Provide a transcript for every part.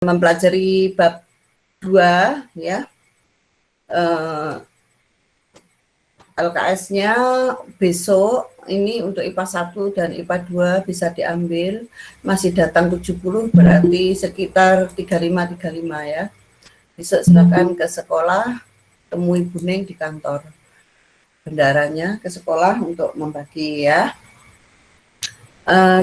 mempelajari bab 2 ya. LKS-nya besok ini untuk IPA 1 dan IPA 2 bisa diambil. Masih datang 70 berarti sekitar 35 ya. Besok silakan ke sekolah, temui Bu Ning di kantor bendaranya ke sekolah untuk membagi ya.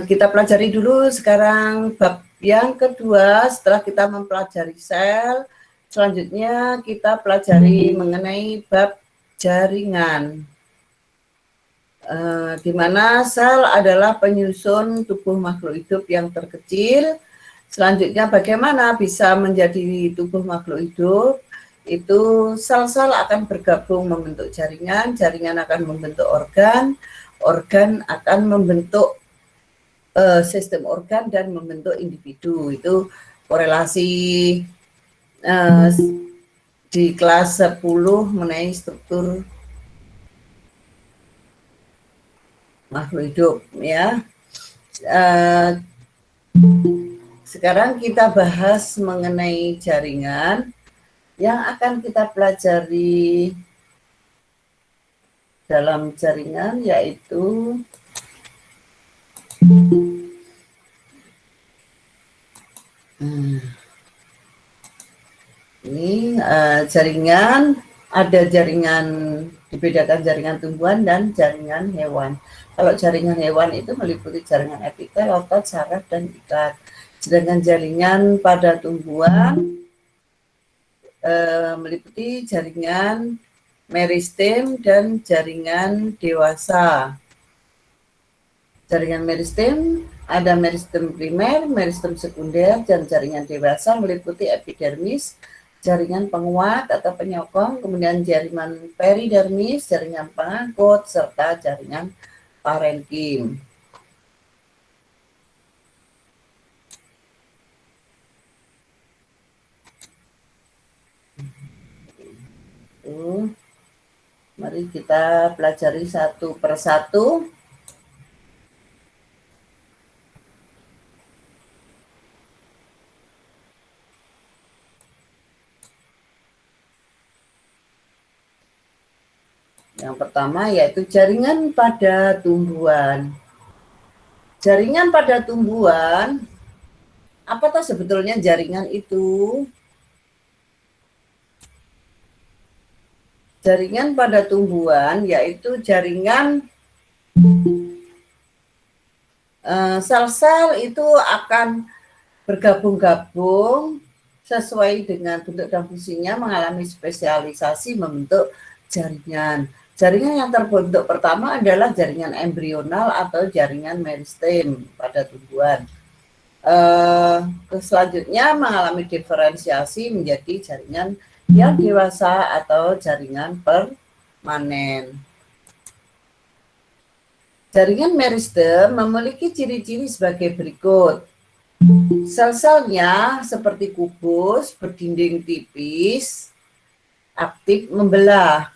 Kita pelajari dulu sekarang bab yang kedua. Setelah kita mempelajari sel, selanjutnya kita pelajari mengenai bab jaringan, di mana sel adalah penyusun tubuh makhluk hidup yang terkecil. Selanjutnya bagaimana bisa menjadi tubuh makhluk hidup? Itu sel-sel akan bergabung membentuk jaringan, jaringan akan membentuk organ, organ akan membentuk sistem organ dan membentuk individu. Itu korelasi di kelas 10 mengenai struktur makhluk hidup ya. Sekarang kita bahas mengenai jaringan. Yang akan kita pelajari dalam jaringan yaitu ini jaringan, ada jaringan, dibedakan jaringan tumbuhan dan jaringan hewan. Kalau jaringan hewan itu meliputi jaringan epitel, otot, saraf, dan ikat. Sedangkan jaringan pada tumbuhan meliputi jaringan meristem dan jaringan dewasa. Jaringan meristem ada meristem primer, meristem sekunder, dan jaringan dewasa meliputi epidermis, jaringan penguat atau penyokong, kemudian jaringan peridermis, jaringan pengangkut, serta jaringan parenkim. Mari kita pelajari satu persatu. Yang pertama yaitu jaringan pada tumbuhan. Jaringan pada tumbuhan, apakah sebetulnya jaringan itu? Jaringan pada tumbuhan yaitu jaringan sel-sel itu akan bergabung-gabung sesuai dengan bentuk dan fungsinya, mengalami spesialisasi membentuk jaringan. Jaringan yang terbentuk pertama adalah jaringan embrional atau jaringan meristem pada tumbuhan. Selanjutnya mengalami diferensiasi menjadi jaringan yang dewasa atau jaringan permanen. Jaringan meristem memiliki ciri-ciri sebagai berikut. Sel-selnya seperti kubus, berdinding tipis, aktif membelah.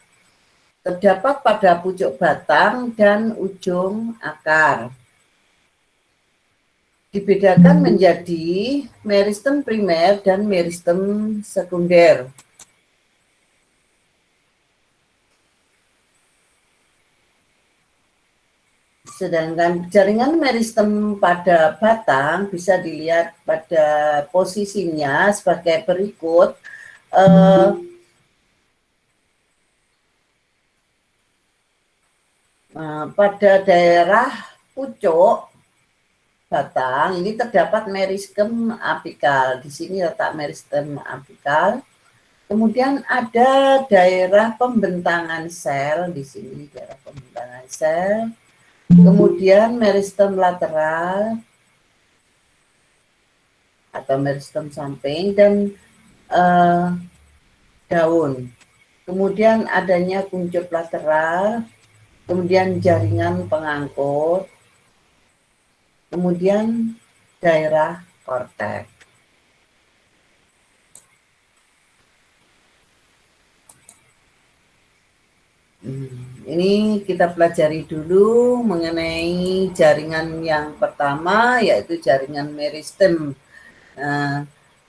Terdapat pada pucuk batang dan ujung akar. Dibedakan menjadi meristem primer dan meristem sekunder. Sedangkan jaringan meristem pada batang bisa dilihat pada posisinya sebagai berikut. Pada daerah pucuk batang ini terdapat meristem apikal. Di sini letak meristem apikal. Kemudian ada daerah pembentangan sel di sini, daerah pembentangan sel. Kemudian meristem lateral atau meristem samping dan daun. Kemudian adanya kuncup lateral, kemudian jaringan pengangkut, kemudian daerah korteks. Ini kita pelajari dulu mengenai jaringan yang pertama, yaitu jaringan meristem.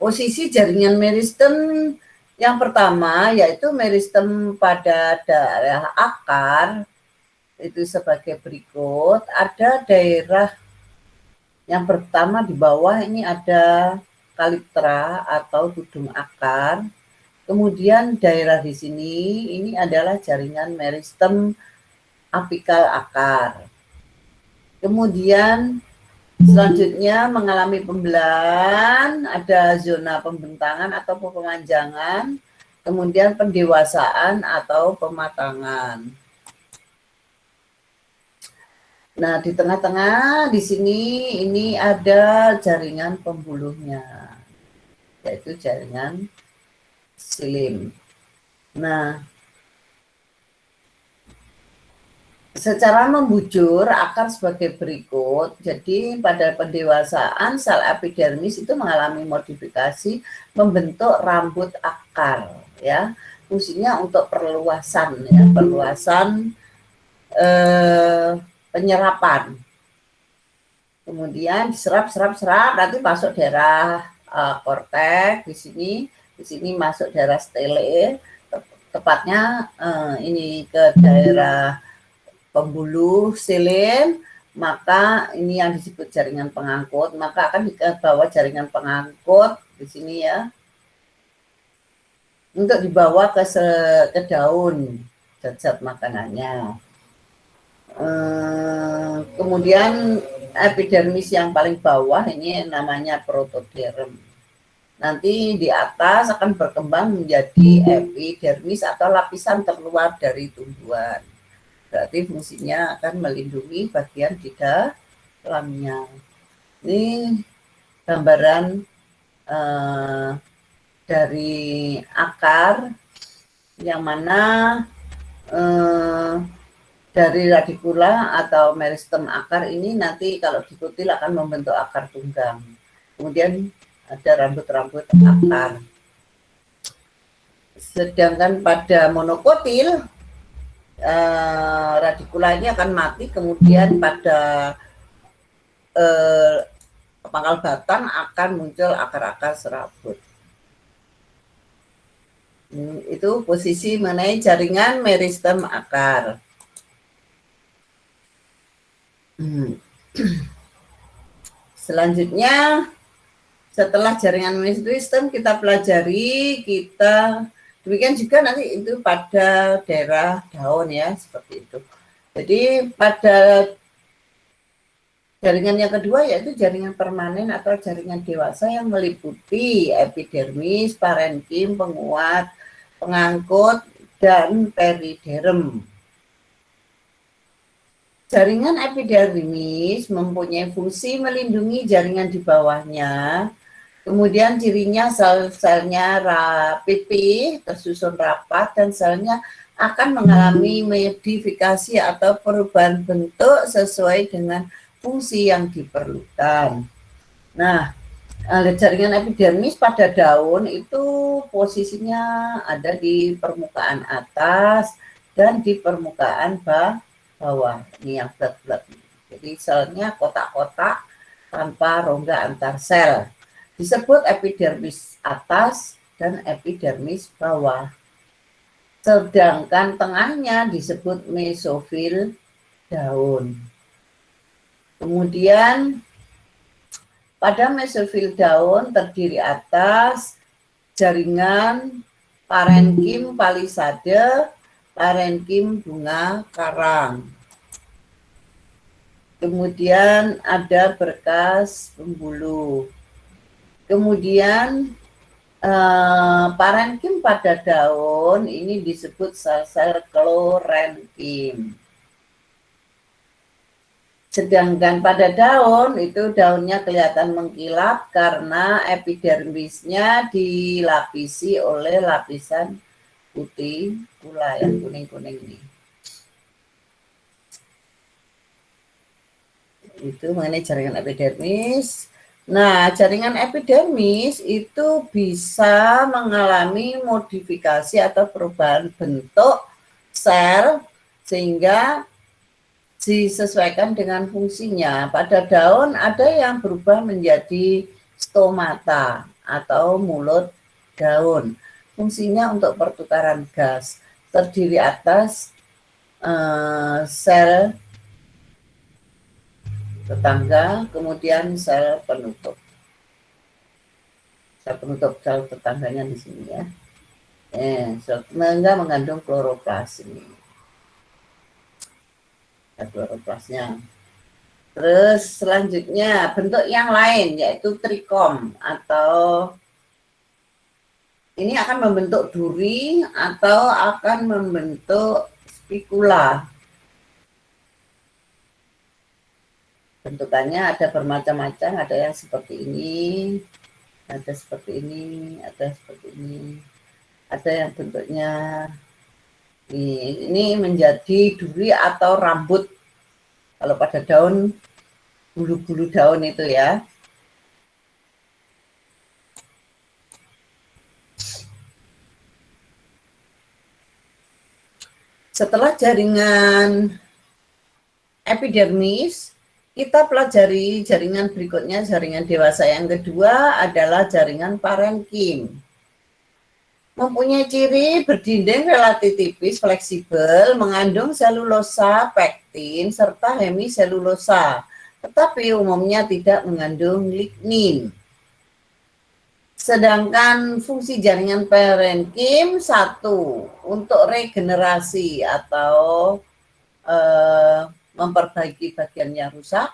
posisi jaringan meristem yang pertama yaitu meristem pada daerah akar itu sebagai berikut. Ada daerah yang pertama di bawah ini ada kaliptra atau tudung akar. Kemudian daerah di sini ini adalah jaringan meristem apikal akar. Kemudian selanjutnya mengalami pembelahan, ada zona pembentangan atau pemanjangan, kemudian pendewasaan atau pematangan. Nah, di tengah-tengah di sini ini ada jaringan pembuluhnya, yaitu jaringan silim. Nah, secara membujur akar sebagai berikut. Jadi pada pendewasaan sel epidermis itu mengalami modifikasi membentuk rambut akar, ya. Fungsinya untuk perluasan, ya, perluasan penyerapan. Kemudian diserap nanti masuk daerah korteks di sini masuk daerah stele, tepatnya ini ke daerah pembuluh silim, maka ini yang disebut jaringan pengangkut, maka akan dibawa jaringan pengangkut di sini ya, untuk dibawa ke daun zat-zat makanannya. Kemudian epidermis yang paling bawah ini namanya protoderm. Nanti di atas akan berkembang menjadi epidermis atau lapisan terluar dari tumbuhan. Berarti fungsinya akan melindungi bagian di dalamnya. Ini gambaran dari akar yang mana dari radikula atau meristem akar ini nanti kalau dikutil akan membentuk akar tunggang. Kemudian ada rambut-rambut akar. Sedangkan pada monokotil radikula ini akan mati, kemudian pada pangkal batang akan muncul akar-akar serabut. Itu posisi mengenai jaringan meristem akar. Selanjutnya setelah jaringan meristem kita pelajari, demikian juga nanti itu pada daerah daun ya, seperti itu. Jadi pada jaringan yang kedua yaitu jaringan permanen atau jaringan dewasa yang meliputi epidermis, parenkim, penguat, pengangkut, dan periderm. Jaringan epidermis mempunyai fungsi melindungi jaringan di bawahnya. Kemudian cirinya sel-selnya pipih, tersusun rapat, dan selnya akan mengalami modifikasi atau perubahan bentuk sesuai dengan fungsi yang diperlukan. Nah, jaringan epidermis pada daun itu posisinya ada di permukaan atas dan di permukaan bawah. Ini yang bulat-bulat. Jadi selnya kotak-kotak tanpa rongga antar sel. Disebut epidermis atas dan epidermis bawah. Sedangkan tengahnya disebut mesofil daun. Kemudian pada mesofil daun terdiri atas jaringan parenkim palisade, parenkim bunga karang. Kemudian ada berkas pembuluh. Kemudian parenkim pada daun ini disebut sel-sel klorenkim. Sedangkan pada daun itu daunnya kelihatan mengkilap karena epidermisnya dilapisi oleh lapisan putih pula yang kuning-kuning ini. Itu mengenai jaringan epidermis. Nah, jaringan epidermis itu bisa mengalami modifikasi atau perubahan bentuk sel sehingga disesuaikan dengan fungsinya. Pada daun ada yang berubah menjadi stomata. atau mulut daun. Fungsinya untuk pertukaran gas. Terdiri atas sel tetangga, kemudian sel penutup. Sel penutup, sel tetangganya di sini ya. Sel tetangga mengandung kloroplas ini. Kloroplasnya. Terus selanjutnya bentuk yang lain yaitu trikom atau ini akan membentuk duri atau akan membentuk spikula. Bentukannya ada bermacam-macam, ada yang seperti ini, ada seperti ini, ada seperti ini, ada yang bentuknya ini menjadi duri atau rambut. Kalau pada daun, bulu-bulu daun itu ya. Setelah jaringan epidermis, kita pelajari jaringan berikutnya, jaringan dewasa yang kedua adalah jaringan parenkim. Mempunyai ciri berdinding relatif tipis, fleksibel, mengandung selulosa, pektin, serta hemiselulosa, tetapi umumnya tidak mengandung lignin. Sedangkan fungsi jaringan parenkim satu, untuk regenerasi atau memperbaiki bagian yang rusak.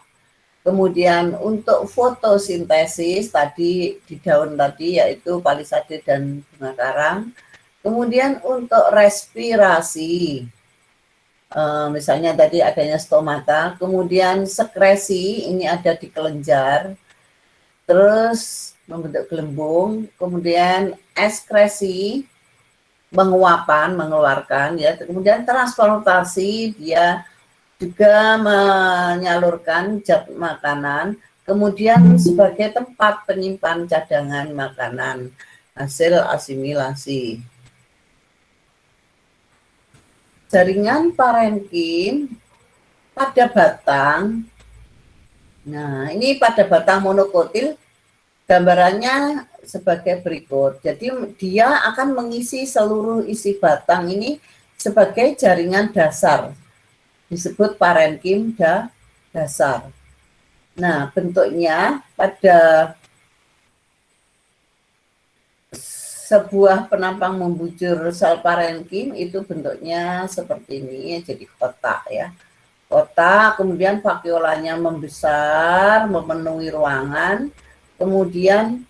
Kemudian untuk fotosintesis tadi di daun tadi yaitu palisade dan bunga karang. Kemudian untuk respirasi, misalnya tadi adanya stomata. Kemudian sekresi ini ada di kelenjar. Terus membentuk gelembung. Kemudian ekskresi menguapan, mengeluarkan ya. Kemudian transportasi dia juga menyalurkan zat makanan, kemudian sebagai tempat penyimpan cadangan makanan hasil asimilasi. Jaringan parenkim pada batang, nah ini pada batang monokotil gambarannya sebagai berikut. Jadi dia akan mengisi seluruh isi batang ini sebagai jaringan dasar. Disebut parenkim dasar. Nah, bentuknya pada sebuah penampang membujur sel parenkim itu bentuknya seperti ini, jadi kotak ya. Kotak, kemudian vakuolanya membesar, memenuhi ruangan, kemudian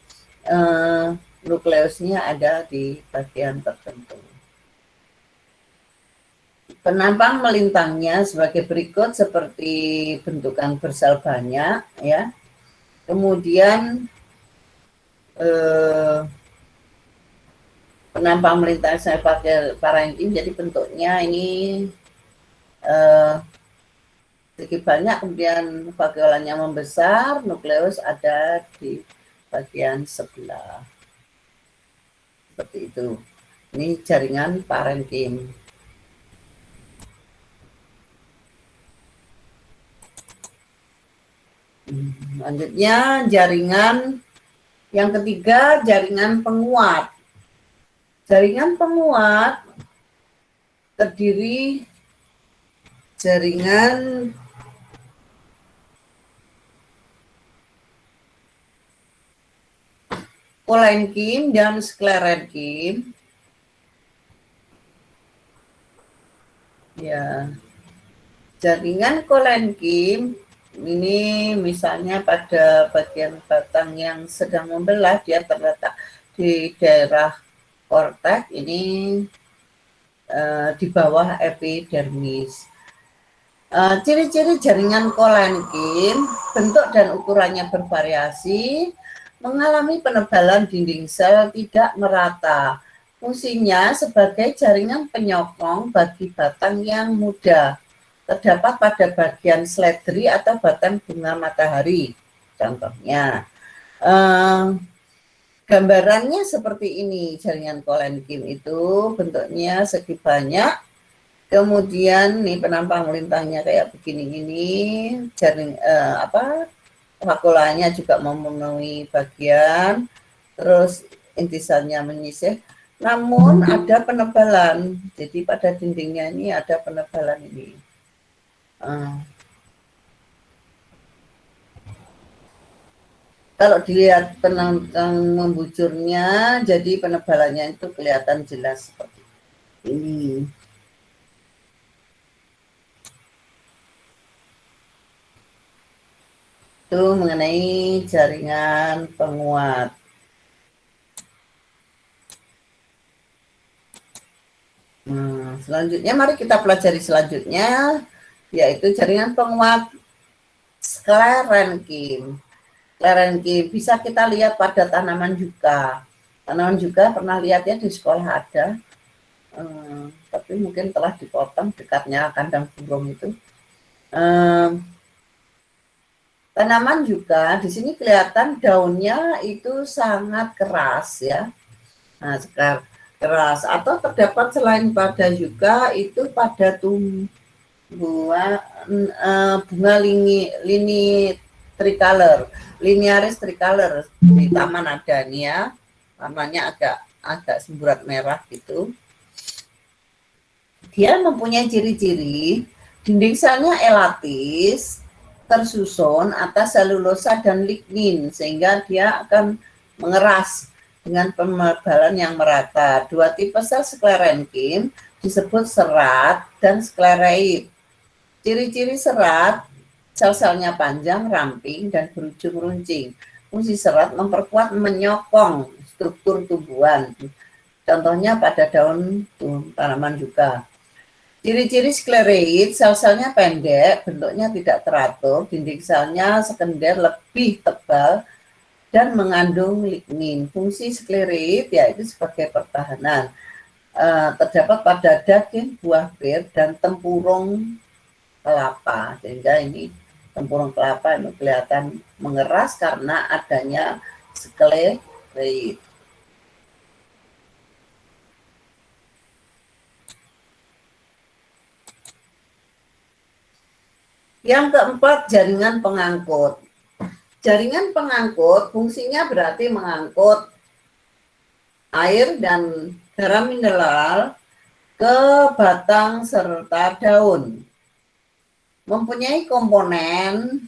nukleusnya ada di bagian tertentu. Penampang melintangnya sebagai berikut seperti bentukan bersel banyak ya. Kemudian penampang melintang sel parenkim jadi bentuknya ini sedikit banyak, kemudian vakuolanya membesar, nukleus ada di bagian sebelah. Seperti itu. Ini jaringan parenkim. Selanjutnya jaringan yang ketiga, jaringan penguat. Jaringan penguat terdiri jaringan kolenkim dan sklerenkim. Ya, jaringan kolenkim ini misalnya pada bagian batang yang sedang membelah, dia terletak di daerah korteks ini di bawah epidermis. Ciri-ciri jaringan kolenkim, bentuk dan ukurannya bervariasi, mengalami penebalan dinding sel tidak merata. Fungsinya sebagai jaringan penyokong bagi batang yang muda. Terdapat pada bagian seledri atau batang bunga matahari. Contohnya, gambarannya seperti ini, jaringan kolenkim itu bentuknya segi banyak. Kemudian nih penampang melintangnya kayak begini-gini, jaring vakuolanya juga memenuhi bagian. terus intisannya menyisir, namun ada penebalan. Jadi pada dindingnya ini ada penebalan ini. Kalau dilihat penantang membujurnya, jadi penebalannya itu kelihatan jelas seperti ini. Itu mengenai jaringan penguat. Selanjutnya mari kita pelajari selanjutnya, yaitu jaringan penguat sklerenkim. Sklerenkim bisa kita lihat pada tanaman juga. Tanaman juga pernah lihat ya di sekolah ada, tapi mungkin telah dipotong dekatnya kandang burung itu. Tanaman juga di sini kelihatan daunnya itu sangat keras ya. Nah, sekarang keras atau terdapat selain pada juga itu pada tumbuhan bunga lini tricolor, linearis tricolor di taman ada nih ya. Warnanya agak semburat merah gitu. Dia mempunyai ciri-ciri dinding selnya elatis, tersusun atas selulosa dan lignin sehingga dia akan mengeras dengan penebalan yang merata. Dua tipe sel sklerenkim disebut serat dan sklereid. Ciri-ciri serat, sel-selnya panjang, ramping, dan berujung runcing. Fungsi serat memperkuat menyokong struktur tumbuhan. Contohnya pada daun tanaman juga. Ciri-ciri sklereid, sel-selnya pendek, bentuknya tidak teratur, dinding selnya sekender lebih tebal, dan mengandung lignin. Fungsi sklereid yaitu sebagai pertahanan. Terdapat pada daging, buah bir, dan tempurung kelapa. Sehingga ini tempurung kelapa ini kelihatan mengeras karena adanya sklereid. Yang keempat, jaringan pengangkut. Jaringan pengangkut fungsinya berarti mengangkut air dan garam mineral ke batang serta daun. Mempunyai komponen,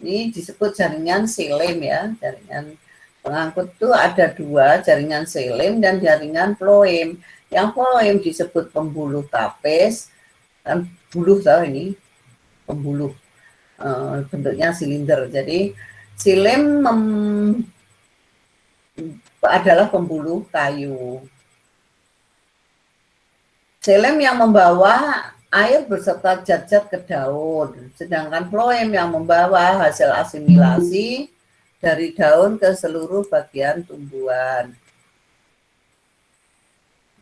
ini disebut jaringan xilem ya. Jaringan pengangkut itu ada dua, jaringan xilem dan jaringan floem. Yang floem disebut pembuluh tapis, dan buluh tahu ini, pembuluh. Bentuknya silinder. Jadi xilem adalah pembuluh kayu. Xilem yang membawa air beserta zat-zat ke daun, sedangkan floem yang membawa hasil asimilasi dari daun ke seluruh bagian tumbuhan.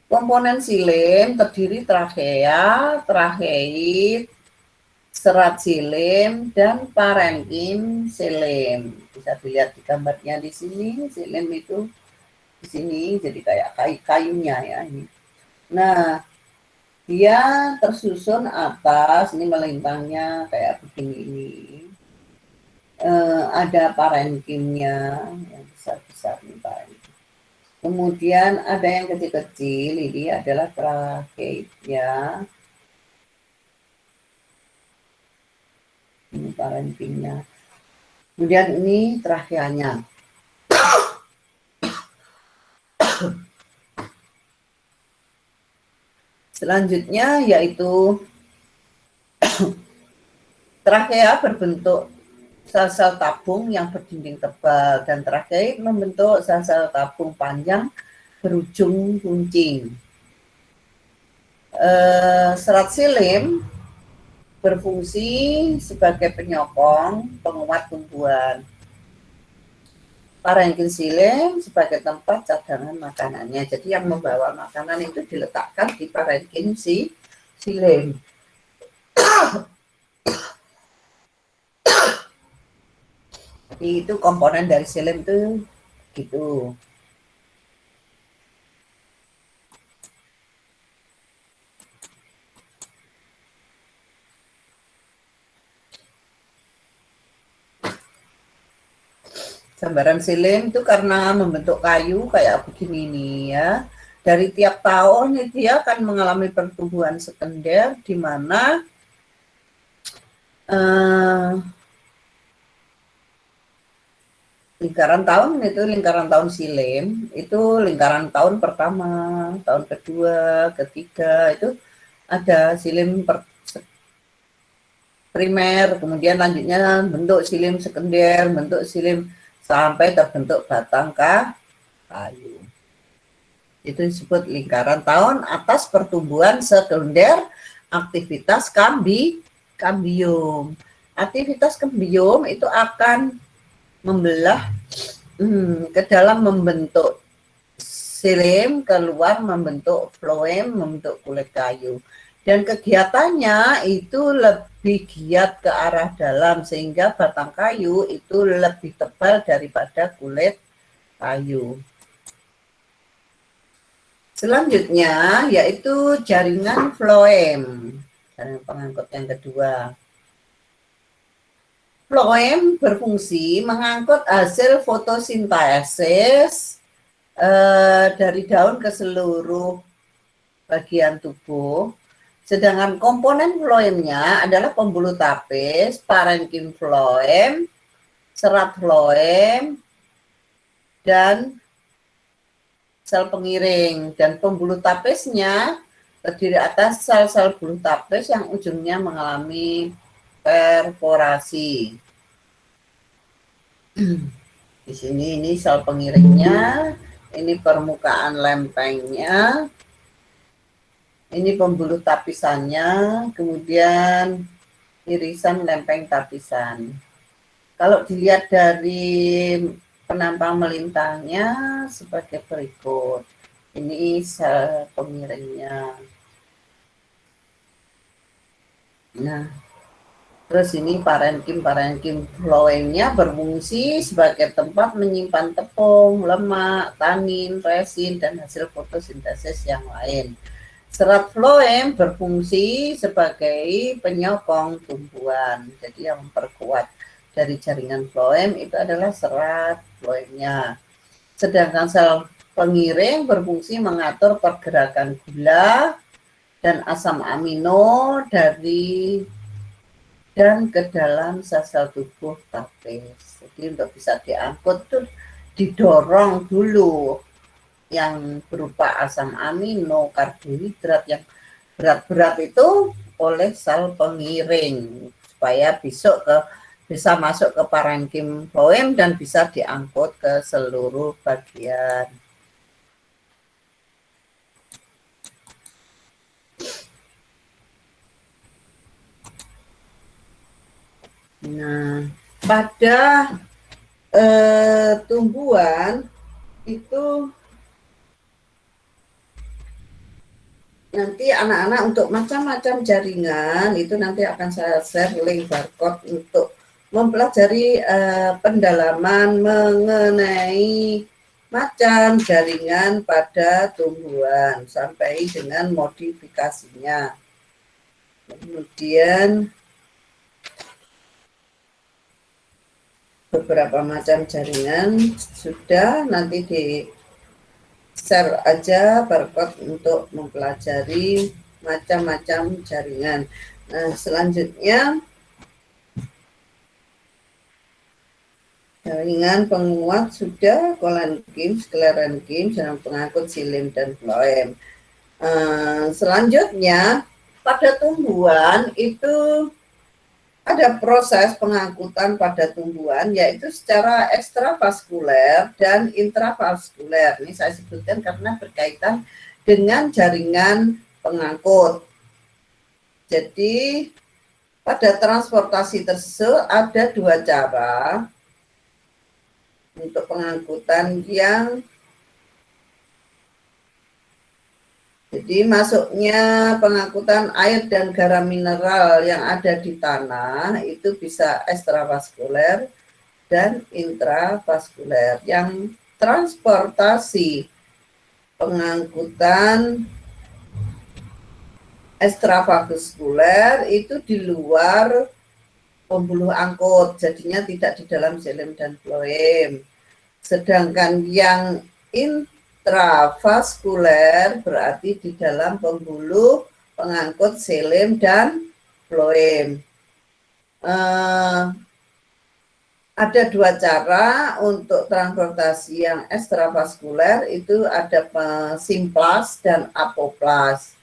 Komponen xilem terdiri trachea, tracheid, serat xilem, dan parenkim xilem. Bisa dilihat di gambarnya di sini, xilem itu di sini jadi kayak kayunya ya ini. Nah, dia tersusun atas, ini melintangnya kayak begini ini. Ada parenkimnya yang besar-besar nih parenkim. Kemudian ada yang kecil-kecil, ini adalah tracheidnya. Ini parenkimnya. Kemudian ini tracheanya. Selanjutnya yaitu trachea berbentuk sel-sel tabung yang berdinding tebal dan tracheid membentuk sel-sel tabung panjang berujung runcing. Serat xilem berfungsi sebagai penyokong penguat tumbuhan. Parenkim xilem sebagai tempat cadangan makanannya. Jadi yang membawa makanan itu diletakkan di parenkim xilem. Itu komponen dari xilem itu gitu. Gambaran silim itu karena membentuk kayu kayak begini nih ya. Dari tiap tahun dia akan mengalami pertumbuhan sekunder di mana lingkaran tahun itu lingkaran tahun silim, itu lingkaran tahun pertama, tahun kedua, ketiga itu ada silim primer, kemudian lanjutnya bentuk silim sekunder, bentuk silim sampai terbentuk batang kayu. Itu disebut lingkaran tahun atas pertumbuhan sekunder aktivitas kambium. Aktivitas kambium itu akan membelah ke dalam membentuk silim, keluar membentuk floem, membentuk kulit kayu. Dan kegiatannya itu lebih giat ke arah dalam sehingga batang kayu itu lebih tebal daripada kulit kayu. Selanjutnya yaitu jaringan floem, jaringan pengangkut yang kedua. Floem berfungsi mengangkut hasil fotosintesis dari daun ke seluruh bagian tubuh. Sedangkan komponen floemnya adalah pembuluh tapis, parenkim floem, serat floem, dan sel pengiring. Dan pembuluh tapisnya terdiri atas sel-sel buluh tapis yang ujungnya mengalami perforasi. Di sini ini sel pengiringnya, ini permukaan lempengnya, ini pembuluh tapisannya, kemudian irisan lempeng tapisan. Kalau dilihat dari penampang melintangnya sebagai berikut. Ini sel pengiringnya. Nah, terus ini parenkim floemnya berfungsi sebagai tempat menyimpan tepung, lemak, tanin, resin, dan hasil fotosintesis yang lain. Serat floem berfungsi sebagai penyokong tumbuhan. Jadi yang memperkuat dari jaringan floem itu adalah serat floemnya. Sedangkan sel pengiring berfungsi mengatur pergerakan gula dan asam amino dari dan ke dalam sel-sel tubuh tapis. Jadi untuk bisa diangkut tuh didorong dulu yang berupa asam amino, karbohidrat yang berat-berat itu oleh sel pengiring supaya bisa masuk ke parenkim floem dan bisa diangkut ke seluruh bagian. Nah, pada tumbuhan itu nanti anak-anak untuk macam-macam jaringan itu nanti akan saya share link barcode untuk mempelajari pendalaman mengenai macam jaringan pada tumbuhan sampai dengan modifikasinya. Kemudian beberapa macam jaringan sudah nanti di share aja barcode untuk mempelajari macam-macam jaringan. Nah, selanjutnya jaringan penguat sudah kolenkim, sklerenkim, jaringan pengangkut silim dan floem. Selanjutnya pada tumbuhan itu ada proses pengangkutan pada tumbuhan yaitu secara ekstravaskuler dan intravaskuler. Ini saya sebutkan karena berkaitan dengan jaringan pengangkut. Jadi pada transportasi tersebut ada dua cara untuk pengangkutan yang jadi masuknya pengangkutan air dan garam mineral yang ada di tanah itu bisa ekstravaskuler dan intravaskuler. Yang transportasi pengangkutan ekstravaskuler itu di luar pembuluh angkut, jadinya tidak di dalam silim dan floem. Sedangkan yang intravaskuler berarti di dalam pembuluh pengangkut xilem dan floem. Ada dua cara untuk transportasi yang ekstravaskuler, itu ada simplas dan apoplas.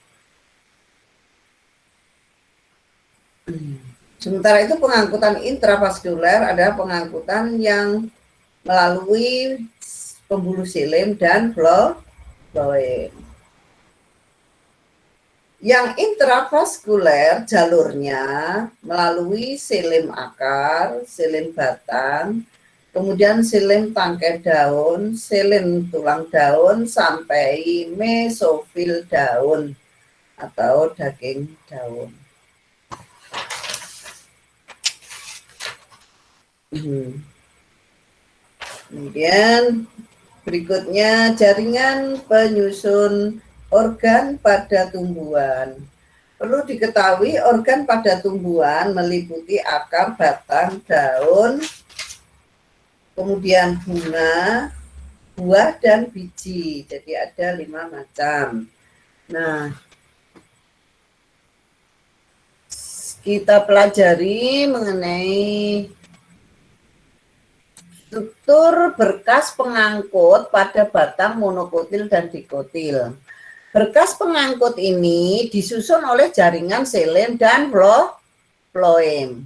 Sementara itu pengangkutan intravaskuler adalah pengangkutan yang melalui pembuluh xilem dan floem. Yang intravaskuler jalurnya melalui xilem akar, xilem batang, kemudian xilem tangkai daun, xilem tulang daun, sampai mesofil daun atau daging daun. Kemudian berikutnya jaringan penyusun organ pada tumbuhan. Perlu diketahui organ pada tumbuhan meliputi akar, batang, daun, kemudian bunga, buah, dan biji. Jadi ada 5 macam. Nah, kita pelajari mengenai struktur berkas pengangkut pada batang monokotil dan dikotil. Berkas pengangkut ini disusun oleh jaringan xilem dan floem.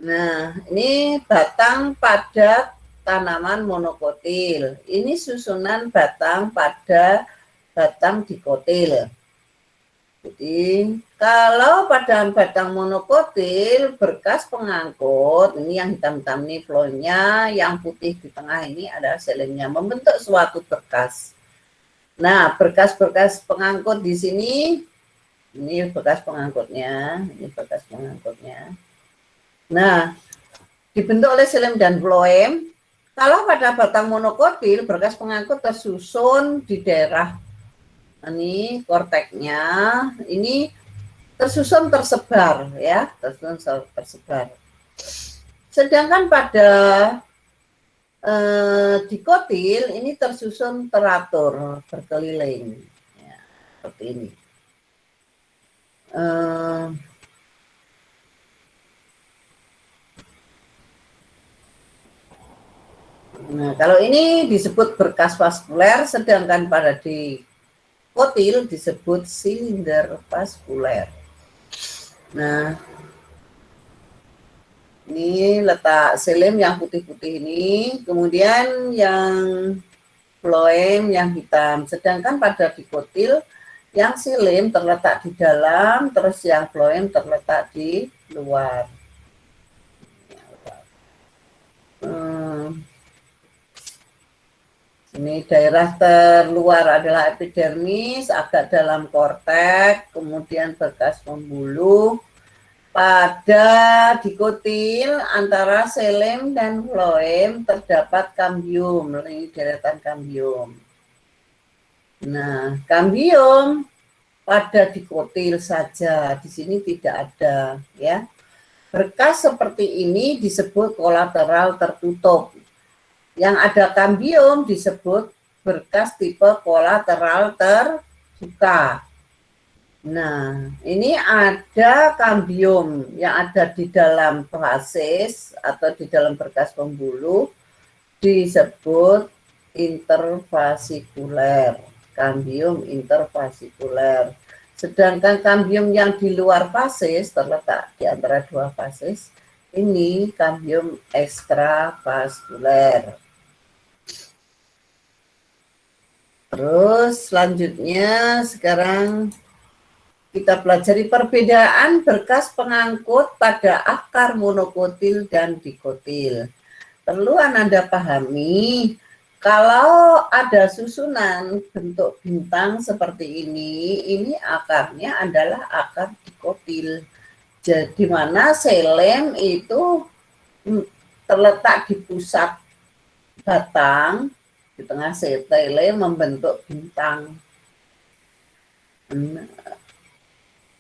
Nah, ini batang pada tanaman monokotil. Ini susunan batang pada batang dikotil. Jadi, kalau pada batang monokotil, berkas pengangkut, ini yang hitam-hitam ini floemnya, yang putih di tengah ini adalah xilemnya, membentuk suatu berkas. Nah, berkas-berkas pengangkut di sini, ini bekas pengangkutnya, ini bekas pengangkutnya. Nah, dibentuk oleh xilem dan floem. Kalau pada batang monokotil, berkas pengangkut tersusun di daerah ini korteknya, ini tersusun tersebar ya, tersusun tersebar. Sedangkan pada dikotil ini tersusun teratur berkeliling ya, seperti ini. Nah, kalau ini disebut berkas vaskuler, sedangkan pada dikotil disebut silinder vaskuler. Nah, ini letak xilem yang putih-putih ini, kemudian yang floem yang hitam. Sedangkan pada dikotil yang xilem terletak di dalam, terus yang floem terletak di luar. Ini daerah terluar adalah epidermis, agak dalam korteks, kemudian berkas pembuluh. Pada dikotil antara xilem dan floem terdapat kambium, ini deretan kambium. Nah, kambium pada dikotil saja, di sini tidak ada ya. Berkas seperti ini disebut kolateral tertutup. Yang ada kambium disebut berkas tipe kolateral terbuka. Nah, ini ada kambium yang ada di dalam fases atau di dalam berkas pembuluh disebut intervasikuler, kambium intervasikuler. Sedangkan kambium yang di luar fases terletak di antara dua fases, ini kambium ekstravaskuler. Terus selanjutnya sekarang kita pelajari perbedaan berkas pengangkut pada akar monokotil dan dikotil. Perlu Anda pahami, kalau ada susunan bentuk bintang seperti ini akarnya adalah akar dikotil. Jadi mana xilem itu terletak di pusat batang, di tengah xilem membentuk bintang.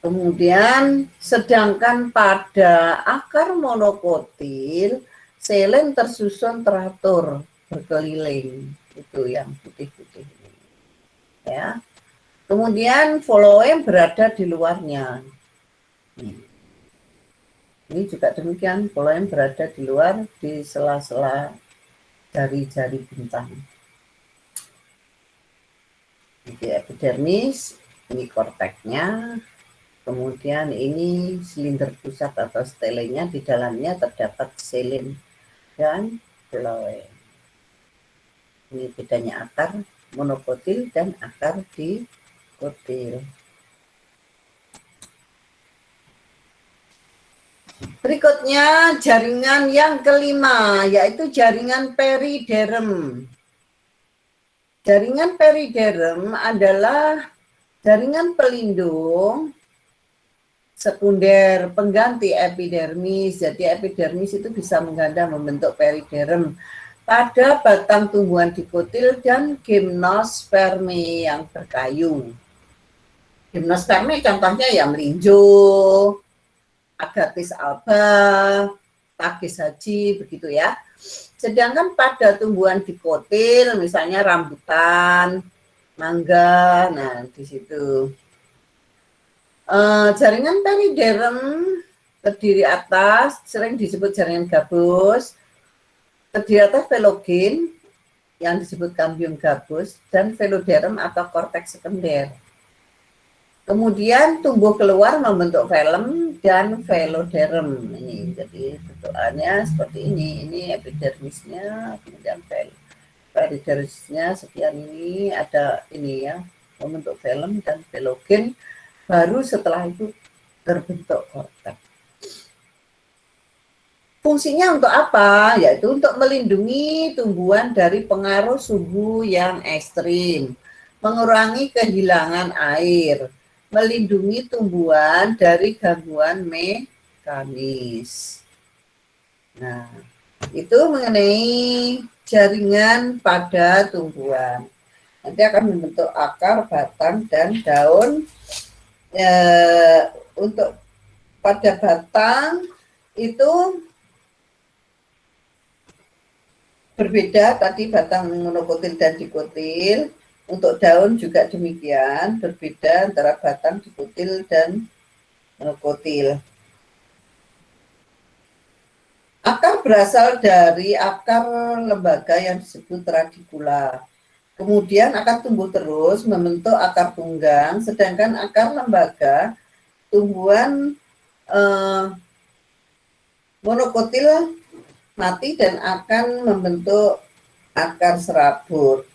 Kemudian sedangkan pada akar monokotil, Selen tersusun teratur berkeliling, itu yang putih-putih ini. Ya. Kemudian phloem berada di luarnya. Ini juga demikian, phloem berada di luar di sela-sela jari-jari bintang. Ini epidermis, ini korteknya, kemudian ini silinder pusat atau stelenya, di dalamnya terdapat selen dan phloem. Ini bedanya akar monokotil dan akar dikotil. Berikutnya jaringan yang kelima, yaitu jaringan periderm. Jaringan periderm adalah jaringan pelindung sekunder pengganti epidermis. Jadi epidermis itu bisa mengganda membentuk periderm pada batang tumbuhan dikotil dan gimnosperme yang berkayu. Gimnosperme contohnya ya melinjo, Agathis alba, Takis haji, begitu ya. Sedangkan pada tumbuhan dikotil, misalnya rambutan, mangga, nah di situ. Jaringan periderm terdiri atas, sering disebut jaringan gabus, terdiri atas velogen, yang disebut kambium gabus, dan veloderm atau korteks sekunder. Kemudian tumbuh keluar membentuk velum dan veloderm. Ini jadi bentukannya seperti ini. Ini epidermisnya, kemudian peridermisnya sekian ini, ada ini ya, membentuk velum dan velogen. Baru setelah itu terbentuk korteks. Fungsinya untuk apa? Yaitu untuk melindungi tumbuhan dari pengaruh suhu yang ekstrim, mengurangi kehilangan air, melindungi tumbuhan dari gangguan mekanis. Nah, itu mengenai jaringan pada tumbuhan. Nanti akan membentuk akar, batang, dan daun. Untuk pada batang itu berbeda tadi batang monokotil dan dikotil. Untuk daun juga demikian, berbeda antara batang dikotil dan monokotil. Akar berasal dari akar lembaga yang disebut radikula. Kemudian akan tumbuh terus membentuk akar tunggang, sedangkan akar lembaga tumbuhan monokotil mati dan akan membentuk akar serabut.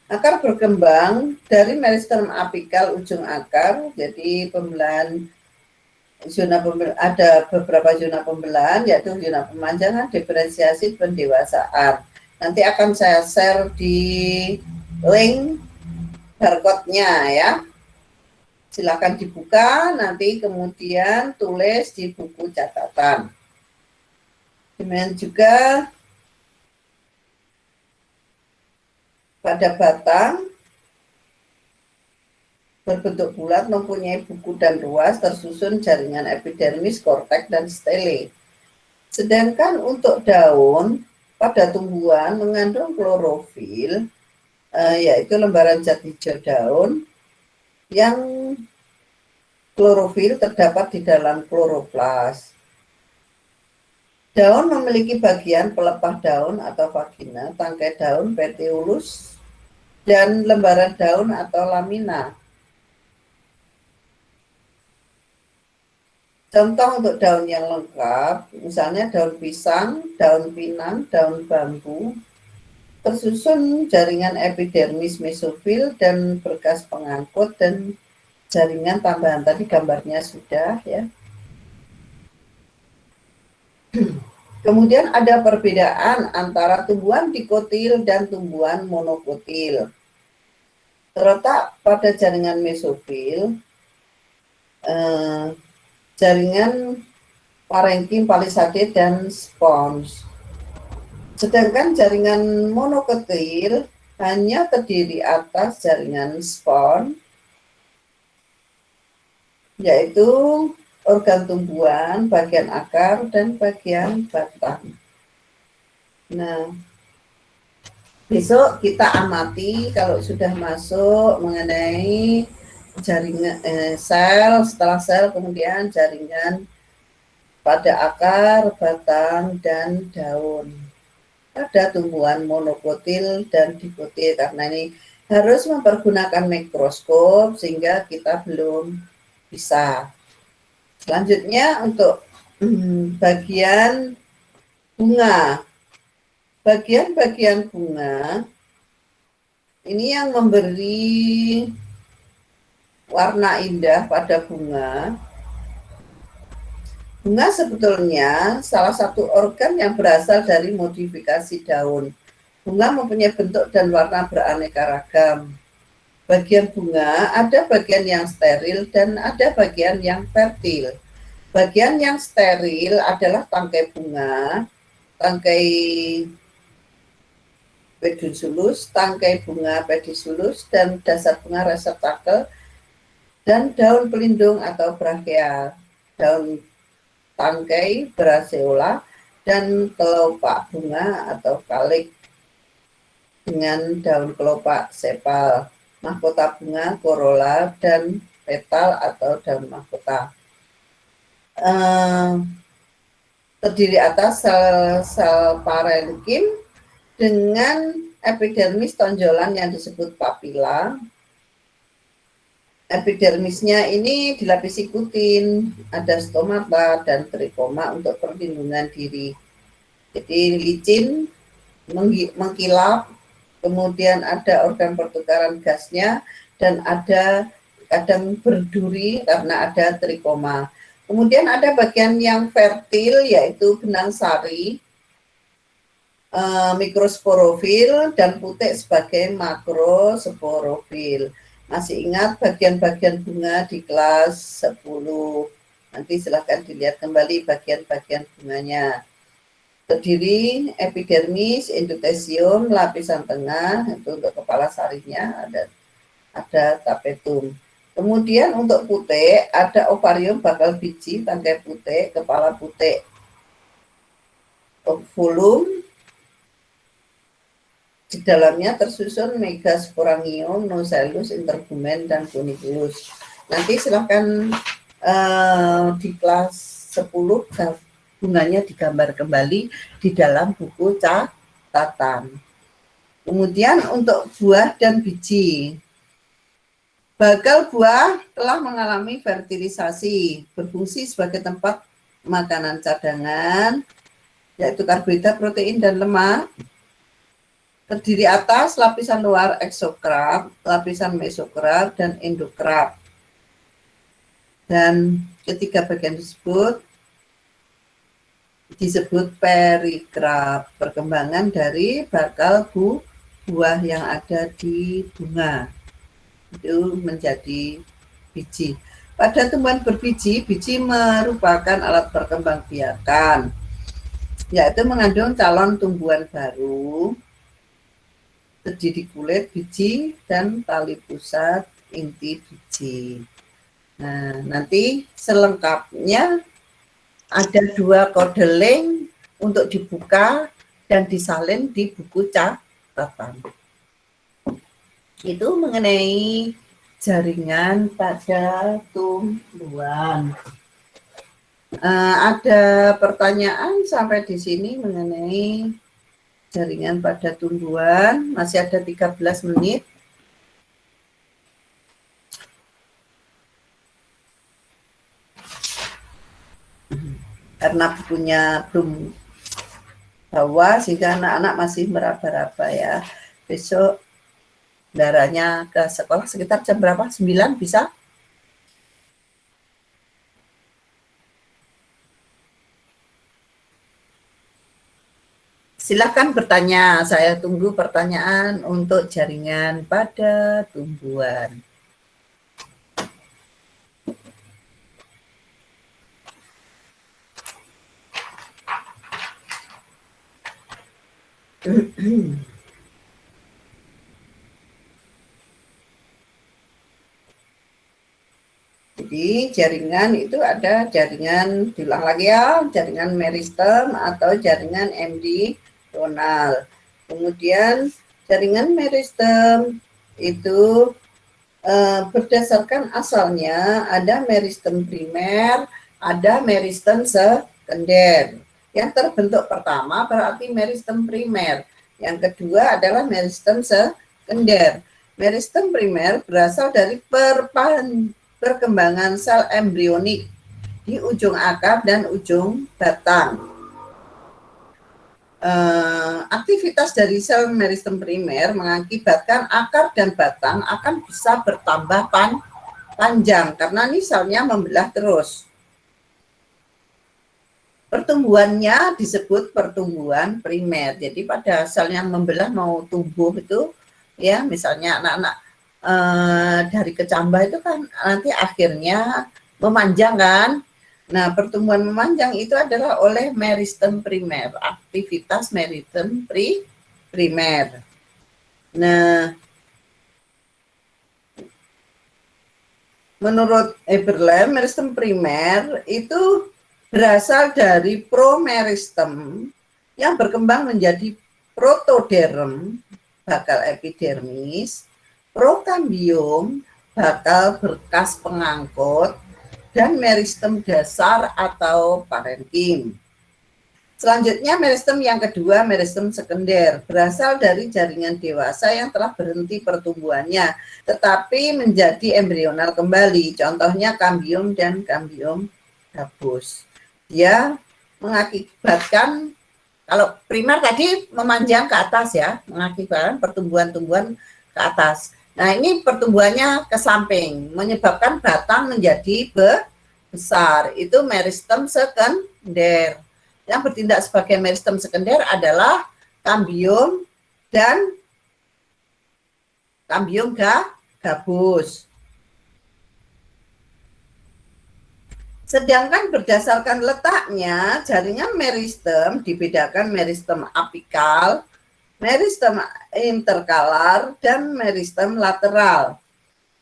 Akar berkembang dari meristem apikal ujung akar, jadi pembelahan zona pembelahan, ada beberapa zona pembelahan, yaitu zona pemanjangan, diferensiasi, pendewasaan. Nanti akan saya share di link barcode-nya ya. Silakan dibuka, nanti kemudian tulis di buku catatan. Kemudian juga pada batang berbentuk bulat mempunyai buku dan ruas, tersusun jaringan epidermis, korteks, dan stele. Sedangkan untuk daun pada tumbuhan mengandung klorofil, yaitu lembaran zat hijau daun, yang klorofil terdapat di dalam kloroplas. Daun memiliki bagian pelepah daun atau vagina, tangkai daun, petiolus, dan lembaran daun atau lamina. Contoh untuk daun yang lengkap, misalnya daun pisang, daun pinang, daun bambu, tersusun jaringan epidermis mesofil dan berkas pengangkut dan jaringan tambahan. Tadi gambarnya sudah ya. Kemudian ada perbedaan antara tumbuhan dikotil dan tumbuhan monokotil. Terletak pada jaringan mesofil, jaringan parenkim, palisade, dan spons. Sedangkan jaringan monokotil hanya terdiri atas jaringan spons, yaitu organ tumbuhan, bagian akar, dan bagian batang. Nah, besok kita amati kalau sudah masuk mengenai jaringan sel, setelah sel kemudian jaringan pada akar, batang, dan daun. Ada tumbuhan monokotil dan dikotil, karena ini harus mempergunakan mikroskop sehingga kita belum bisa. Selanjutnya untuk bagian bunga. Bagian-bagian bunga ini yang memberi warna indah pada bunga. Bunga sebetulnya salah satu organ yang berasal dari modifikasi daun. Bunga mempunyai bentuk dan warna beraneka ragam. Bagian bunga ada bagian yang steril dan ada bagian yang fertil. Bagian yang steril adalah tangkai bunga, tangkai pedunculus, tangkai bunga pedunculus, dan dasar bunga reseptakel, dan daun pelindung atau brakea, daun tangkai braseola, dan kelopak bunga atau kalik dengan daun kelopak sepal, mahkota bunga, korola, dan petal atau daun mahkota. Terdiri atas sel-sel parenkim dengan epidermis tonjolan yang disebut papila. Epidermisnya ini dilapisi kutin, ada stomata dan trikoma untuk perlindungan diri. Jadi licin, mengkilap, kemudian ada organ pertukaran gasnya, dan ada kadang berduri karena ada trikoma. Kemudian ada bagian yang fertil, yaitu benang sari, mikrosporofil, dan putik sebagai makrosporofil. Masih ingat bagian-bagian bunga di kelas 10? Nanti silahkan dilihat kembali bagian-bagian bunganya. Terdiri epidermis, endotesium, lapisan tengah, itu untuk kepala sarinya, ada tapetum. Kemudian untuk putik, ada ovarium, bakal biji, tangkai putik, kepala putik, ovulum, di dalamnya tersusun megasporangium, nucellus, intergumen, dan funiculus. Nanti silahkan di kelas 10 bunganya digambar kembali di dalam buku catatan. Kemudian untuk buah dan biji. Bakal buah telah mengalami fertilisasi, berfungsi sebagai tempat makanan cadangan, yaitu karbohidrat, protein, dan lemak. Terdiri atas lapisan luar eksokrap, lapisan mesokrap, dan endokrap. Dan ketiga bagian tersebut disebut perikrap, perkembangan dari bakal buah yang ada di bunga. Itu menjadi biji. Pada tumbuhan berbiji, biji merupakan alat perkembangbiakan, yaitu mengandung calon tumbuhan baru, terdiri kulit biji dan tali pusat inti biji. Nah, nanti selengkapnya ada 2 kode link untuk dibuka dan disalin di buku catatan. Itu mengenai jaringan pada tumbuhan. Ada pertanyaan sampai di sini mengenai jaringan pada tumbuhan? Masih ada 13 menit. Karena bukunya belum bawa sehingga anak-anak masih meraba-raba ya. Besok darahnya ke sekolah sekitar jam berapa? 9 bisa? Silakan bertanya, saya tunggu pertanyaan untuk jaringan pada tumbuhan. Jadi jaringan itu ada jaringan, diulang lagi ya, jaringan meristem atau jaringan embryonal. Kemudian jaringan meristem itu berdasarkan asalnya ada meristem primer, ada meristem sekunder. Yang terbentuk pertama berarti meristem primer. Yang kedua adalah meristem sekunder. Meristem primer berasal dari perkembangan sel embrionik di ujung akar dan ujung batang. Aktivitas dari sel meristem primer mengakibatkan akar dan batang akan bisa bertambah panjang karena ini selnya membelah terus. Pertumbuhannya disebut pertumbuhan primer. Jadi pada sel yang membelah mau tumbuh itu, ya misalnya anak-anak dari kecambah itu kan nanti akhirnya memanjang kan. Nah, pertumbuhan memanjang itu adalah oleh meristem primer, aktivitas meristem primer. Nah, menurut Eberle, meristem primer itu berasal dari promeristem yang berkembang menjadi protoderm, bakal epidermis, prokambium, bakal berkas pengangkut, dan meristem dasar atau parenkim. Selanjutnya meristem yang kedua, meristem sekunder, berasal dari jaringan dewasa yang telah berhenti pertumbuhannya, tetapi menjadi embrional kembali. Contohnya kambium dan kambium gabus. Dia mengakibatkan, kalau primer tadi memanjang ke atas ya, mengakibatkan pertumbuhan-tumbuhan ke atas. Nah, ini pertumbuhannya ke samping, menyebabkan batang menjadi besar. Itu meristem sekunder. Yang bertindak sebagai meristem sekunder adalah kambium dan kambium gabus. Sedangkan berdasarkan letaknya, jaringan meristem dibedakan meristem apikal, meristem interkalar, dan meristem lateral.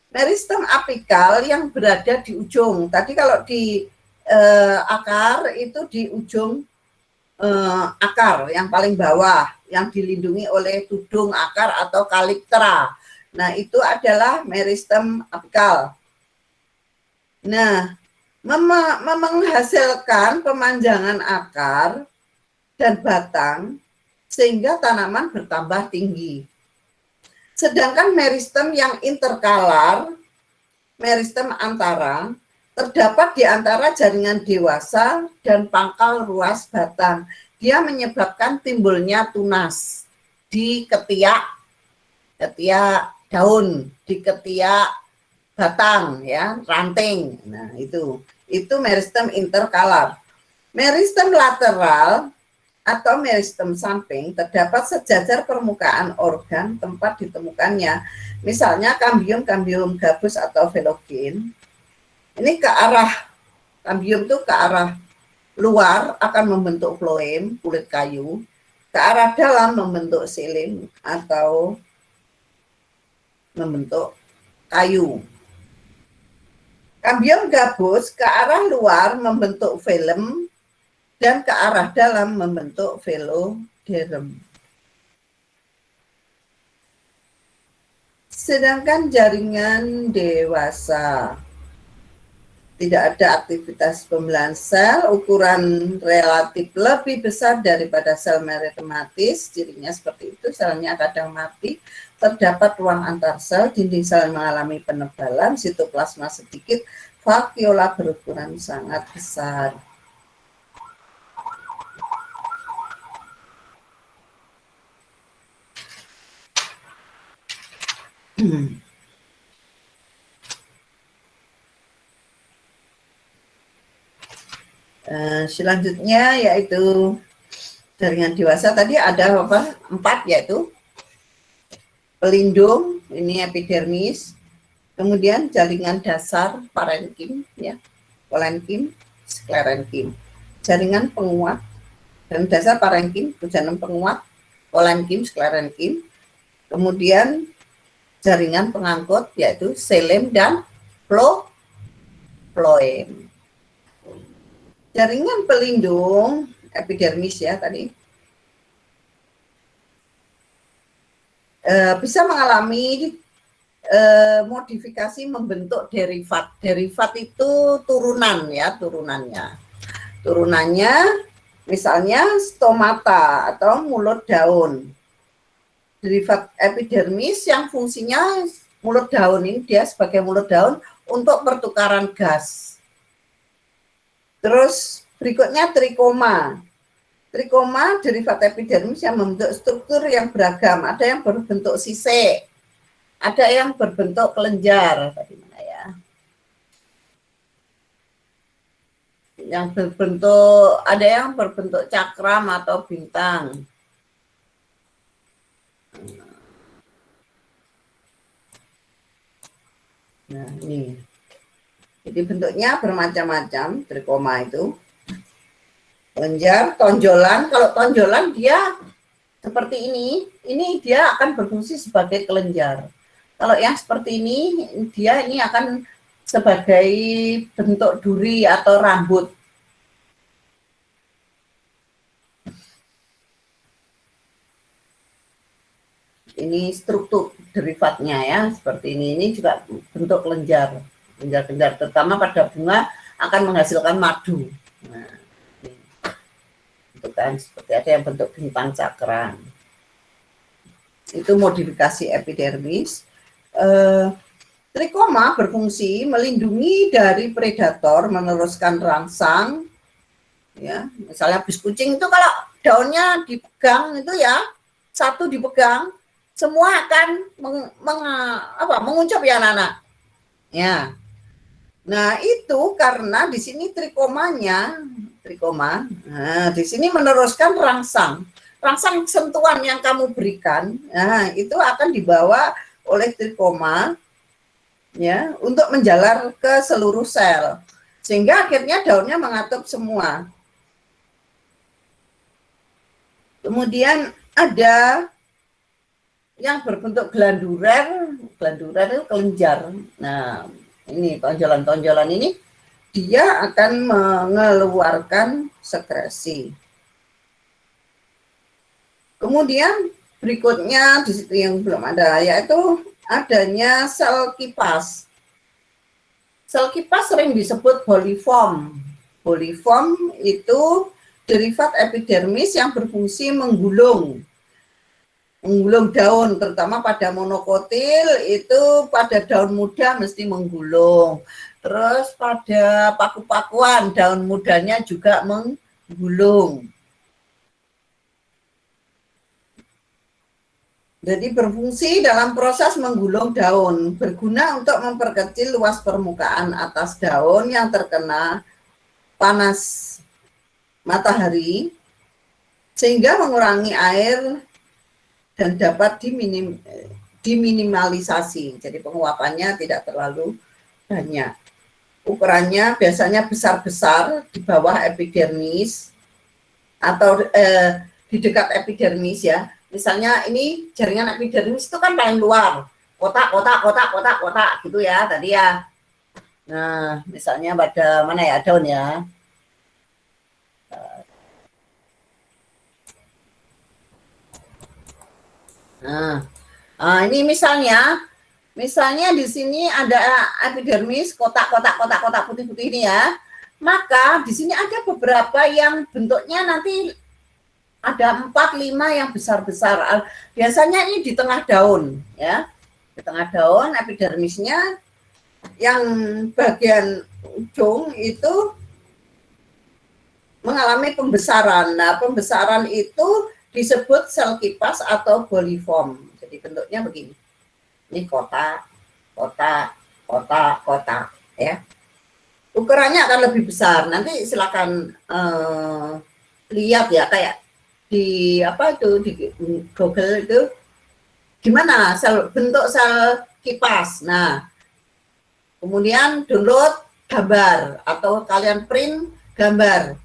Meristem apikal yang berada di ujung. Tadi kalau di akar itu di ujung akar yang paling bawah, yang dilindungi oleh tudung akar atau kaliktera. Nah, itu adalah meristem apikal. Nah, menghasilkan pemanjangan akar dan batang sehingga tanaman bertambah tinggi. Sedangkan meristem yang interkalar, meristem antara, terdapat di antara jaringan dewasa dan pangkal ruas batang. Dia menyebabkan timbulnya tunas di ketiak daun, di ketiak batang, ya, ranting. Nah, itu meristem interkalar. Meristem lateral atau meristem samping terdapat sejajar permukaan organ tempat ditemukannya. Misalnya kambium gabus atau velogen. Ini ke arah kambium itu ke arah luar akan membentuk floem, kulit kayu. Ke arah dalam membentuk silim atau membentuk kayu. Kambium gabus ke arah luar membentuk velum dan ke arah dalam membentuk veloderm. Sedangkan jaringan dewasa tidak ada aktivitas pembelahan sel, ukuran relatif lebih besar daripada sel meritematis, cirinya seperti itu, selnya kadang mati, terdapat ruang antar sel, dinding sel mengalami penebalan, sitoplasma sedikit, vakuola berukuran sangat besar. Selanjutnya yaitu jaringan dewasa tadi ada apa? 4, yaitu pelindung, ini epidermis, kemudian jaringan dasar parenkim, ya, kolenkim, sklerenkim, jaringan penguat dan dasar parenkim, jaringan penguat, kolenkim, sklerenkim, kemudian jaringan pengangkut yaitu selim dan floem. Jaringan pelindung epidermis ya tadi bisa mengalami modifikasi membentuk derivat. Derivat itu turunan ya, turunannya misalnya stomata atau mulut daun. Derivat epidermis yang fungsinya mulut daun ini, dia sebagai mulut daun untuk pertukaran gas. Terus berikutnya trikoma. Trikoma derivat epidermis yang membentuk struktur yang beragam. Ada yang berbentuk sisik, ada yang berbentuk kelenjar. Bagaimana ya? Yang berbentuk, ada yang berbentuk cakram atau bintang. Nah ini, jadi bentuknya bermacam-macam trikoma itu. Kelenjar, tonjolan. Kalau tonjolan dia seperti ini dia akan berfungsi sebagai kelenjar. Kalau yang seperti ini, dia ini akan sebagai bentuk duri atau rambut. Ini struktur derivatnya ya, seperti ini. Ini juga bentuk kelenjar. Kelenjar-kelenjar, terutama pada bunga akan menghasilkan madu. Nah, itu kan seperti ada yang bentuk bintang cakram. Itu modifikasi epidermis. Trikoma berfungsi melindungi dari predator, meneruskan rangsang. Ya, misalnya bis kucing itu kalau daunnya dipegang itu ya, satu dipegang, semua akan menguncap ya anak-anak. Ya. Nah, itu karena di sini trikoma. Nah, di sini meneruskan rangsang. Rangsang sentuhan yang kamu berikan, nah itu akan dibawa oleh trikoma ya untuk menjalar ke seluruh sel. Sehingga akhirnya daunnya mengatup semua. Kemudian ada yang berbentuk glanduler itu kelenjar. Nah, ini tonjolan-tonjolan ini dia akan mengeluarkan sekresi. Kemudian berikutnya di situ yang belum ada yaitu adanya sel kipas. Sel kipas sering disebut boliform. Boliform itu derivat epidermis yang berfungsi menggulung daun, terutama pada monokotil itu pada daun muda mesti menggulung. Terus pada paku-pakuan daun mudanya juga menggulung. Jadi berfungsi dalam proses menggulung daun, berguna untuk memperkecil luas permukaan atas daun yang terkena panas matahari, sehingga mengurangi air dan dapat diminimalisasi. Jadi penguapannya tidak terlalu banyak. Ukurannya biasanya besar-besar di bawah epidermis atau di dekat epidermis ya. Misalnya ini jaringan epidermis itu kan paling luar, kotak gitu ya tadi ya. Nah, misalnya pada mana ya daun ya. Nah, ini misalnya di sini ada epidermis kotak putih-putih ini ya. Maka di sini ada beberapa yang bentuknya nanti ada 4-5 yang besar-besar. Biasanya ini di tengah daun ya. Di tengah daun epidermisnya yang bagian ujung itu mengalami pembesaran. Nah, pembesaran itu disebut sel kipas atau boliform. Jadi bentuknya begini. Ini kotak ya. Ukurannya akan lebih besar. Nanti silakan lihat ya kayak di apa itu di Google itu gimana bentuk sel kipas. Nah, kemudian download gambar atau kalian print gambar.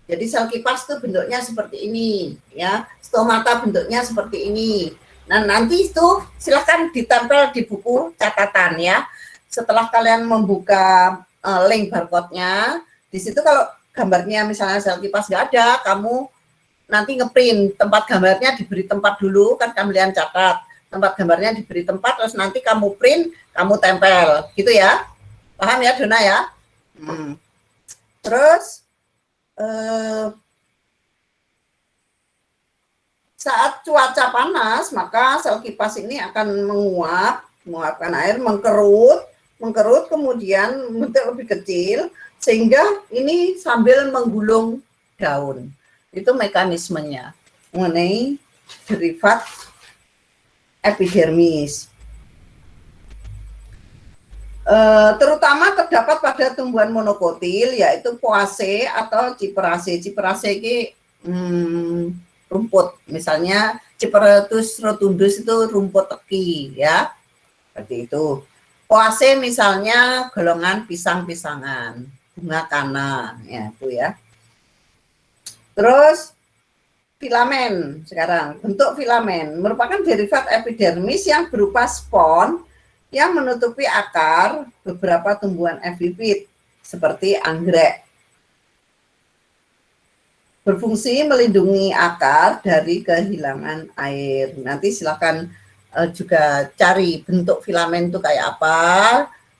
Jadi sel kipas itu bentuknya seperti ini ya, stomata bentuknya seperti ini. Nah, nanti itu silahkan ditempel di buku catatan ya. Setelah kalian membuka link barcode-nya. Di situ kalau gambarnya misalnya sel kipas nggak ada, kamu nanti ngeprint tempat gambarnya, diberi tempat dulu, kan kalian catat tempat gambarnya diberi tempat, terus nanti kamu print, kamu tempel, gitu ya. Paham ya Dona ya? Terus saat cuaca panas, maka sel kipas ini akan menguapkan air, mengkerut, kemudian bentuk lebih kecil, sehingga ini sambil menggulung daun. Itu mekanismenya mengenai derivat epidermis. Terutama terdapat pada tumbuhan monokotil, yaitu poaceae atau Cyperaceae. Cyperaceae ini rumput, misalnya Cyperus rotundus itu rumput teki ya, seperti itu. Poaceae misalnya golongan pisang-pisangan, bunga kana, ya itu ya. Terus filamen sekarang, bentuk filamen merupakan derivat epidermis yang berupa spon yang menutupi akar beberapa tumbuhan epifit seperti anggrek. Berfungsi melindungi akar dari kehilangan air. Nanti silakan juga cari bentuk filamen itu kayak apa,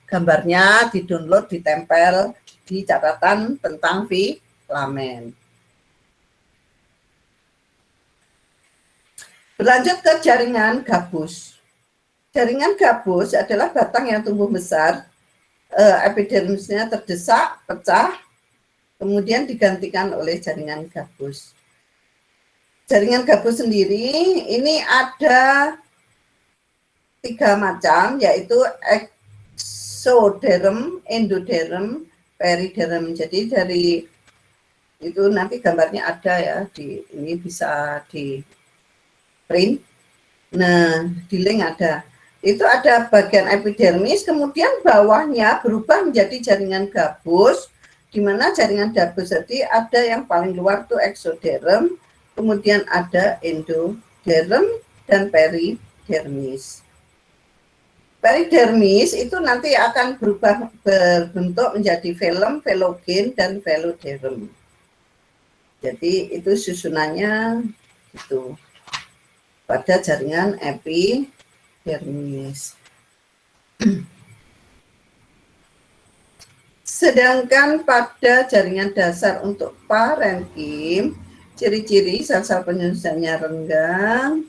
gambarnya di-download, ditempel di catatan tentang filamen. Berlanjut ke jaringan gabus. Jaringan gabus adalah batang yang tumbuh besar, epidermisnya terdesak, pecah, kemudian digantikan oleh jaringan gabus. Jaringan gabus sendiri ini ada 3 macam, yaitu exoderm, endoderm, periderm. Jadi dari itu nanti gambarnya ada ya, ini bisa di print. Nah, di link ada. Itu ada bagian epidermis, kemudian bawahnya berubah menjadi jaringan gabus, di mana jaringan gabus tadi ada yang paling luar itu exoderm, kemudian ada endoderm dan peridermis. Peridermis itu nanti akan berubah berbentuk menjadi velum, velogen, dan veloderm. Jadi itu susunannya gitu pada jaringan epidermis. Sedangkan pada jaringan dasar untuk parenkim, ciri-ciri sel-sel penyusunnya renggang,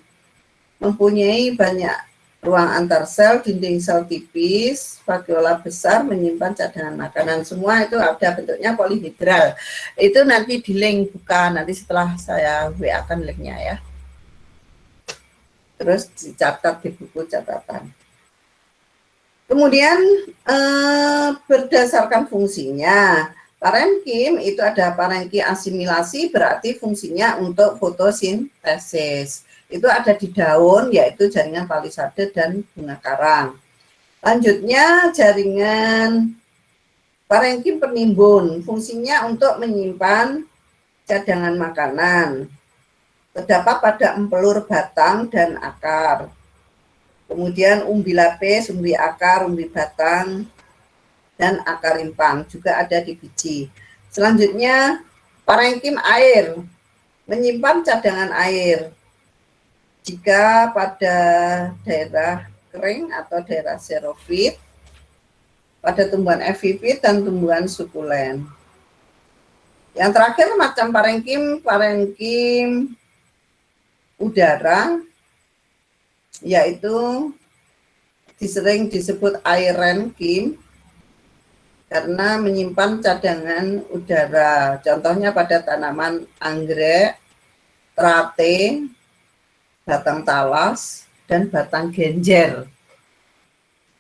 mempunyai banyak ruang antar sel, dinding sel tipis, vakuola besar, menyimpan cadangan makanan. Semua itu ada bentuknya polihedral. Itu nanti di link buka, nanti setelah saya WA-kan linknya ya. Terus dicatat di buku catatan. Kemudian berdasarkan fungsinya, parenkim itu ada parenkim asimilasi, berarti fungsinya untuk fotosintesis. Itu ada di daun, yaitu jaringan palisade dan bunga karang. Lanjutnya jaringan parenkim penimbun, fungsinya untuk menyimpan cadangan makanan. Terdapat pada empelur batang dan akar. Kemudian umbi lapis, umbi akar, umbi batang, dan akar rimpang juga ada di biji. Selanjutnya parenkim air, menyimpan cadangan air. Jika pada daerah kering atau daerah xerofit, pada tumbuhan epifit dan tumbuhan sukulen. Yang terakhir macam parenkim udara, yaitu sering disebut aerenkim karena menyimpan cadangan udara. Contohnya pada tanaman anggrek, terate, batang talas, dan batang genjer.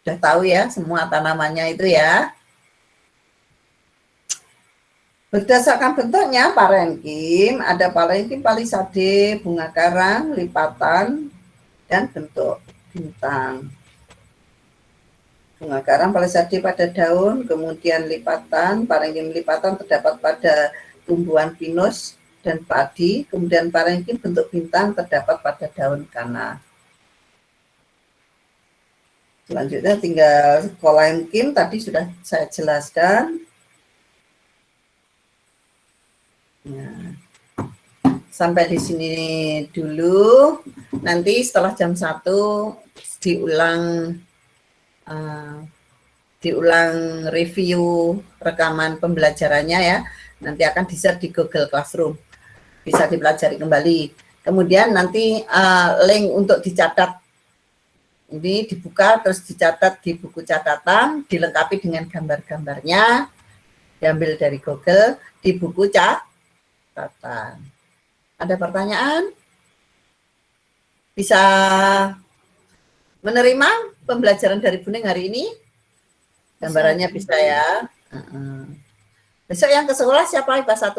Sudah tahu ya semua tanamannya itu ya. Berdasarkan bentuknya parenkim, ada parenkim palisade, bunga karang, lipatan, dan bentuk bintang. Bunga karang palisade pada daun, kemudian lipatan, parenkim lipatan terdapat pada tumbuhan pinus dan padi, kemudian parenkim bentuk bintang terdapat pada daun kana. Selanjutnya tinggal Colinkin tadi sudah saya jelaskan. Nah, sampai di sini dulu. Nanti setelah jam 1 diulang review rekaman pembelajarannya ya. Nanti akan di-share di Google Classroom. Bisa dipelajari kembali. Kemudian nanti link untuk dicatat ini dibuka terus dicatat di buku catatan, dilengkapi dengan gambar-gambarnya, diambil dari Google di buku catatan. Ada pertanyaan? Bisa menerima pembelajaran dari Buning hari ini? Gambarannya bisa ya. Besok yang ke sekolah siapa IPA 1?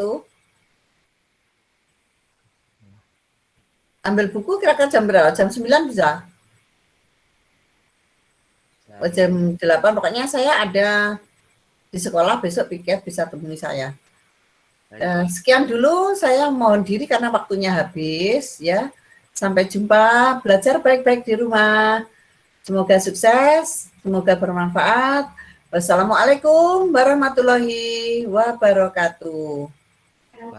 Ambil buku kira-kira jam berapa? Jam 9 bisa? Jam 8 pokoknya saya ada di sekolah besok piket bisa temui saya. Sekian dulu saya mohon diri karena waktunya habis ya. Sampai jumpa, belajar baik-baik di rumah. Semoga sukses, semoga bermanfaat. Wassalamualaikum warahmatullahi wabarakatuh.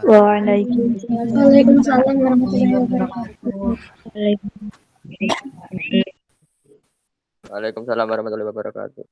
Waalaikumsalam warahmatullahi wabarakatuh. Waalaikumsalam warahmatullahi wabarakatuh.